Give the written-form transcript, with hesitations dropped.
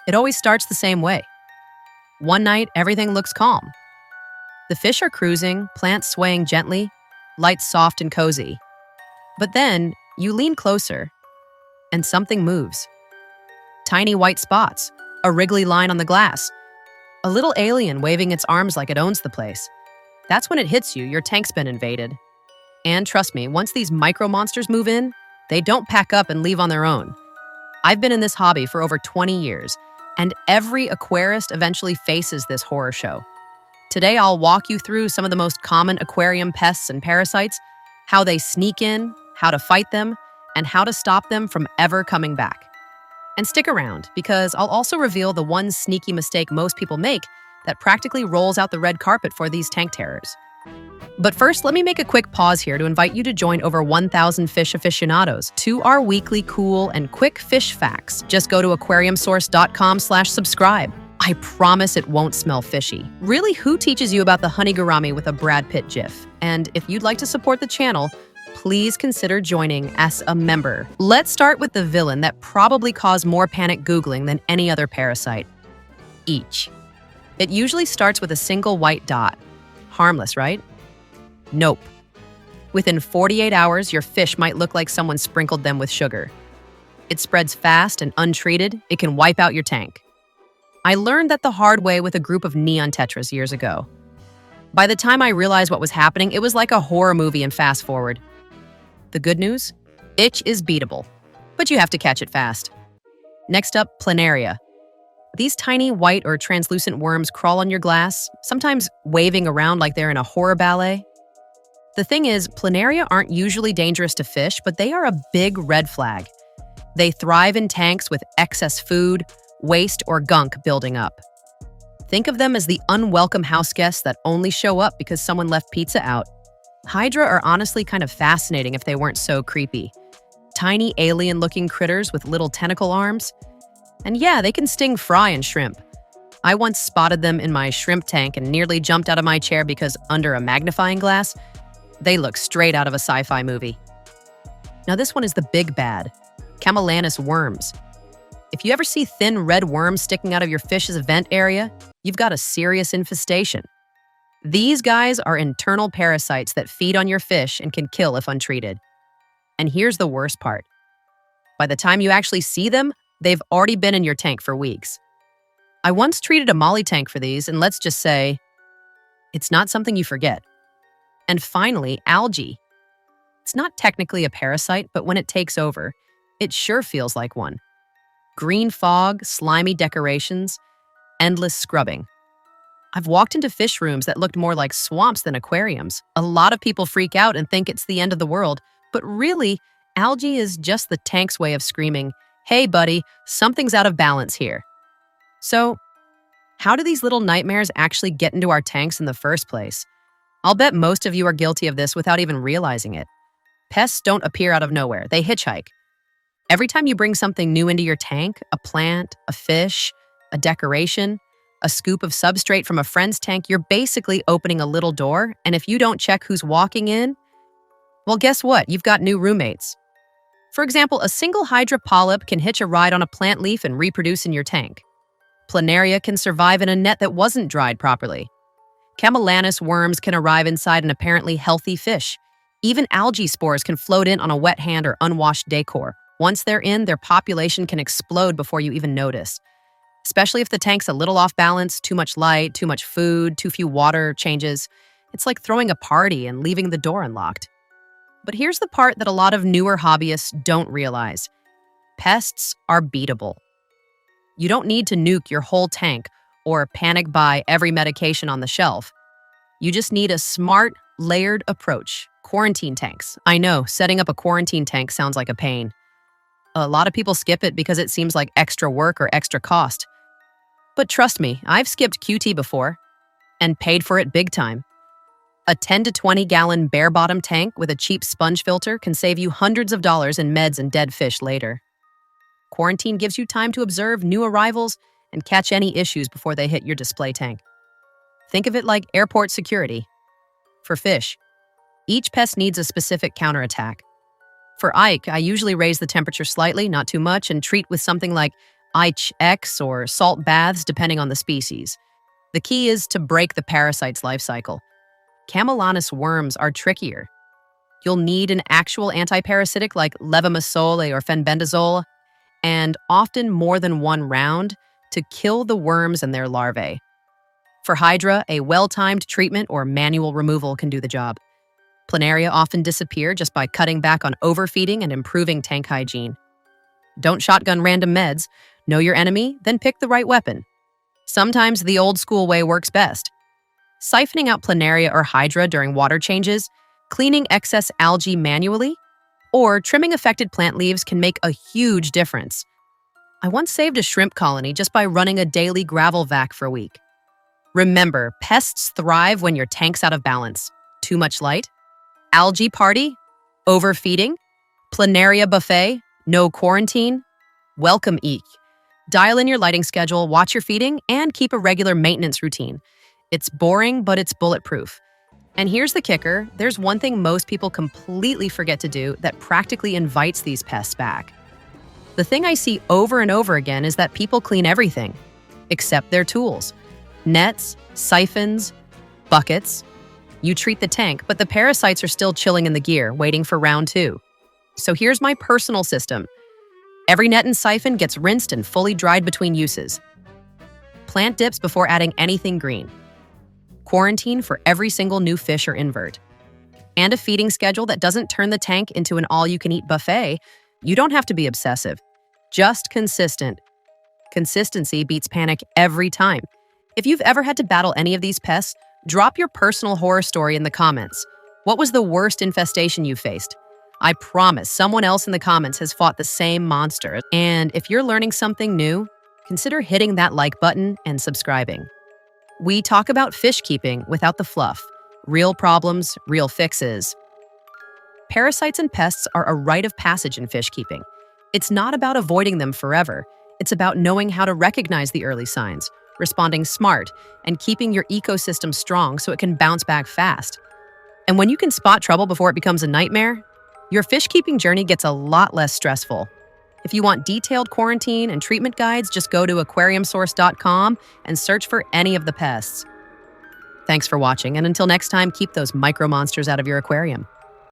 It always starts the same way. One night, everything looks calm. The fish are cruising, plants swaying gently, lights soft and cozy. But then, you lean closer, and something moves. Tiny white spots, a wriggly line on the glass, a little alien waving its arms like it owns the place. That's when it hits you, your tank's been invaded. And trust me, once these micro monsters move in, they don't pack up and leave on their own. I've been in this hobby for over 20 years, and every aquarist eventually faces this horror show. Today, I'll walk you through some of the most common aquarium pests and parasites, how they sneak in, how to fight them, and how to stop them from ever coming back. And stick around, because I'll also reveal the one sneaky mistake most people make that practically rolls out the red carpet for these tank terrors. But first, let me make a quick pause here to invite you to join over 1,000 fish aficionados to our weekly cool and quick fish facts. Just go to aquariumsource.com/subscribe. I promise it won't smell fishy. Really, who teaches you about the honey gourami with a Brad Pitt gif? And if you'd like to support the channel, please consider joining as a member. Let's start with the villain that probably caused more panic Googling than any other parasite. Each. It usually starts with a single white dot. Harmless, right? Nope. Within 48 hours, your fish might look like someone sprinkled them with sugar. It spreads fast and untreated, it can wipe out your tank. I learned that the hard way with a group of neon tetras years ago. By the time I realized what was happening, it was like a horror movie and fast forward. The good news? Itch is beatable, but you have to catch it fast. Next up, planaria. These tiny white or translucent worms crawl on your glass, sometimes waving around like they're in a horror ballet. The thing is, planaria aren't usually dangerous to fish, but they are a big red flag. They thrive in tanks with excess food, waste, or gunk building up. Think of them as the unwelcome house guests that only show up because someone left pizza out. Hydra are honestly kind of fascinating if they weren't so creepy. Tiny alien-looking critters with little tentacle arms. And yeah, they can sting fry and shrimp. I once spotted them in my shrimp tank and nearly jumped out of my chair because under a magnifying glass, they look straight out of a sci-fi movie. Now this one is the big bad, Camellanus worms. If you ever see thin red worms sticking out of your fish's vent area, you've got a serious infestation. These guys are internal parasites that feed on your fish and can kill if untreated. And here's the worst part. By the time you actually see them, they've already been in your tank for weeks. I once treated a molly tank for these, and let's just say, it's not something you forget. And finally, algae. It's not technically a parasite, but when it takes over, it sure feels like one. Green fog, slimy decorations, endless scrubbing. I've walked into fish rooms that looked more like swamps than aquariums. A lot of people freak out and think it's the end of the world, but really, algae is just the tank's way of screaming, "Hey buddy, something's out of balance here." So, how do these little nightmares actually get into our tanks in the first place? I'll bet most of you are guilty of this without even realizing it. Pests don't appear out of nowhere, they hitchhike. Every time you bring something new into your tank, a plant, a fish, a decoration, a scoop of substrate from a friend's tank, you're basically opening a little door, and if you don't check who's walking in, well, guess what? You've got new roommates. For example, a single hydra polyp can hitch a ride on a plant leaf and reproduce in your tank. Planaria can survive in a net that wasn't dried properly. Camellanus worms can arrive inside an apparently healthy fish. Even algae spores can float in on a wet hand or unwashed decor. Once they're in, their population can explode before you even notice. Especially if the tank's a little off balance, too much light, too much food, too few water changes. It's like throwing a party and leaving the door unlocked. But here's the part that a lot of newer hobbyists don't realize. Pests are beatable. You don't need to nuke your whole tank or panic buy every medication on the shelf. You just need a smart, layered approach. Quarantine tanks. I know, setting up a quarantine tank sounds like a pain. A lot of people skip it because it seems like extra work or extra cost. But trust me, I've skipped QT before and paid for it big time. A 10 to 20 gallon bare bottom tank with a cheap sponge filter can save you hundreds of dollars in meds and dead fish later. Quarantine gives you time to observe new arrivals and catch any issues before they hit your display tank. Think of it like airport security. For fish, each pest needs a specific counterattack. For Ike, I usually raise the temperature slightly, not too much, and treat with something like IX or salt baths depending on the species. The key is to break the parasite's life cycle. Camelonus worms are trickier. You'll need an actual antiparasitic like levamisole or fenbendazole, and often more than one round to kill the worms and their larvae. For Hydra, a well-timed treatment or manual removal can do the job. Planaria often disappear just by cutting back on overfeeding and improving tank hygiene. Don't shotgun random meds. Know your enemy, then pick the right weapon. Sometimes the old-school way works best. Siphoning out Planaria or Hydra during water changes, cleaning excess algae manually, or trimming affected plant leaves can make a huge difference. I once saved a shrimp colony just by running a daily gravel vac for a week. Remember, pests thrive when your tank's out of balance. Too much light? Algae party? Overfeeding? Planaria buffet? No quarantine? Welcome eek. Dial in your lighting schedule, watch your feeding, and keep a regular maintenance routine. It's boring, but it's bulletproof. And here's the kicker, there's one thing most people completely forget to do that practically invites these pests back. The thing I see over and over again is that people clean everything, except their tools. Nets, siphons, buckets. You treat the tank, but the parasites are still chilling in the gear, waiting for round 2. So here's my personal system. Every net and siphon gets rinsed and fully dried between uses. Plant dips before adding anything green. Quarantine for every single new fish or invert. And a feeding schedule that doesn't turn the tank into an all-you-can-eat buffet. You don't have to be obsessive. Just consistent. Consistency beats panic every time. If you've ever had to battle any of these pests, drop your personal horror story in the comments. What was the worst infestation you faced? I promise someone else in the comments has fought the same monster. And if you're learning something new, consider hitting that like button and subscribing. We talk about fish keeping without the fluff. Real problems, real fixes. Parasites and pests are a rite of passage in fish keeping. It's not about avoiding them forever. It's about knowing how to recognize the early signs, responding smart, and keeping your ecosystem strong so it can bounce back fast. And when you can spot trouble before it becomes a nightmare, your fish keeping journey gets a lot less stressful. If you want detailed quarantine and treatment guides, just go to aquariumsource.com and search for any of the pests. Thanks for watching, and until next time, keep those micro monsters out of your aquarium.